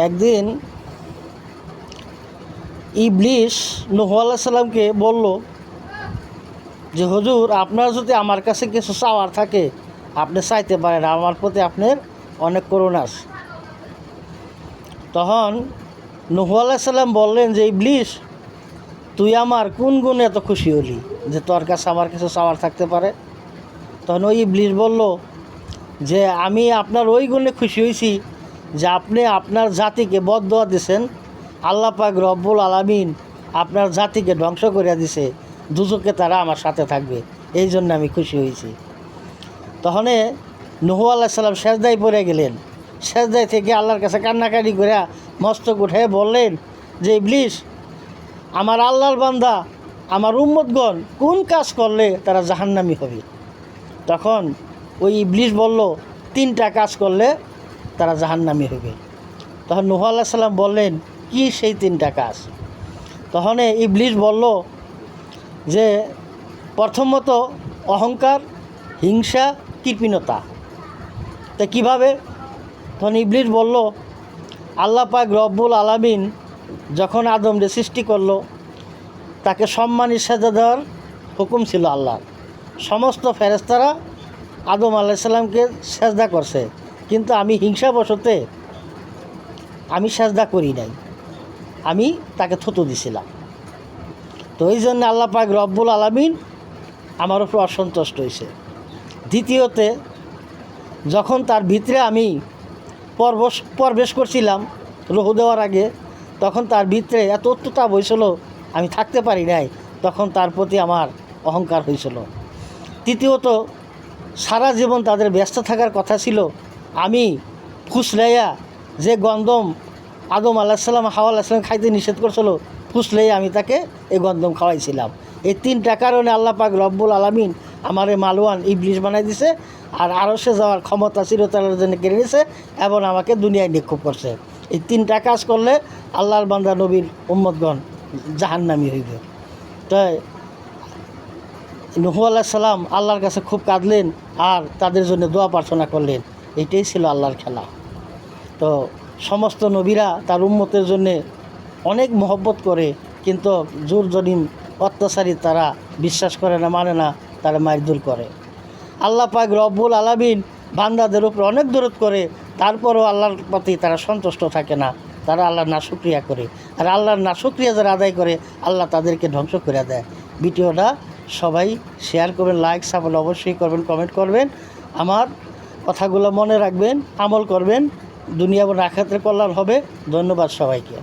একদিন ইবলিস নূহ আলাইহিস সালামকে বলল যে হুজুর, আপনার যদি আমার কাছে কিছু চাওয়ার থাকে আপনি চাইতে পারেন, আমার প্রতি আপনার অনেক করুণা আছে। তখন নূহ আলাইহিস সালাম বললেন যে ইবলিস, তুই আমার কোন গুণে এত খুশি হলি যে তোর কাছে আমার কিছু চাওয়ার থাকতে পারে? তখন ওই ইবলিস বলল যে আমি আপনার ওই গুণে খুশি হয়েছি যে আপনি আপনার জাতিকে বদদোয়া দিয়েছেন, আল্লাহ পাক রব্বুল আলামিন আপনার জাতিকে ধ্বংস করে দিছে, দুজকে তারা আমার সাথে থাকবে, এই জন্য আমি খুশি হয়েছি। তখন নূহ আলাইহিস সালাম সেজদায় পড়ে গেলেন। সেজদায় থেকে আল্লাহর কাছে কান্নাকাটি করে মস্তক উঠে বললেন যে ইবলিস, আমার আল্লাহর বান্দা আমার উম্মতগণ কোন কাজ করলে তারা জাহান্নামী হবে? তখন ওই ইবলিস বলল, 3টা কাজ করলে তারা জাহান্নামী হবে। তখন নূহ আলাইহিস সালাম বললেন, কি সেই 3টা কাজ? তখন ইবলিস বলল যে প্রথমত অহংকার, হিংসা, কৃপণতা। তা কীভাবে? তখন ইবলিস বলল, আল্লাহ পাক রব্বুল আলামিন যখন আদমকে সৃষ্টি করলো তাকে সম্মানী সেজদা দেওয়ার হুকুম ছিল আল্লাহর। সমস্ত ফেরেশতারা আদম আলাইহিস সালামকে সেজদা করছে, কিন্তু আমি হিংসাবশতে আমি সেজদা করি নাই, আমি তাকে থুতু দিছিলাম। তো এই জন্য আল্লাহ পাক রব্বুল আলামিন আমার উপর অসন্তুষ্ট হয়েছে। দ্বিতীয়তে, যখন তার ভিতরে আমি প্রবেশ করছিলাম রুহু দেওয়ার আগে, তখন তার ভিতরে এত উত্তাপ হয়েছিল আমি থাকতে পারি নাই, তখন তার প্রতি আমার অহংকার হয়েছিল। তৃতীয়ত, সারা জীবন তাদের ব্যস্ত থাকার কথা ছিল, আমি ফুসলাইয়া যে গন্ধম আদম আলাইহিস সালাম হাওয়া আলাইহিস সালাম খাইতে নিষেধ করছিল, ফুসলাইয়া আমি তাকে এই গন্ধম খাওয়াইছিলাম। এই 3টা কারণে আল্লাহ পাক রব্বুল আলামিন আমারে মালওয়ান ইবলিস বানাই দিছে, আর আরশে যাওয়ার ক্ষমতা চিরতরের জন্য কেড়ে নিছে এবং আমাকে দুনিয়ায় নিক্ষেপ করছে। এই 3টা কাজ করলে আল্লাহর বান্দা নবীর উম্মতগণ জাহান্নামী হইবে। তাই নূহ আলাইহিস সালাম আল্লাহর কাছে খুব কাঁদলেন আর তাদের জন্য দোয়া প্রার্থনা করলেন। এটাই ছিল আল্লাহর খেলা। তো সমস্ত নবীরা তার উম্মতের জন্যে অনেক মহব্বত করে, কিন্তু জোর জলিম অত্যাচারী তারা বিশ্বাস করে না, মানে না, তারা মারধর করে। আল্লাহ পাক রব্বুল আলামিন বান্দাদের উপর অনেক দরদ করে, তারপরও আল্লাহর প্রতি তারা সন্তুষ্ট থাকে না, তারা আল্লাহর নাশুকরিয়া করে। আর আল্লাহর নাশুকরিয়া যারা আদায় করে আল্লাহ তাদেরকে ধ্বংস করে দেয়। ভিডিওটা সবাই শেয়ার করবেন, লাইক সাপোর্ট অবশ্যই করবেন, কমেন্ট করবেন, আমার কথাগুলো মনে রাখবেন, আমল করবেন, দুনিয়া এবং আখিরাতের কল্যাণ হবে। ধন্যবাদ সবাইকে।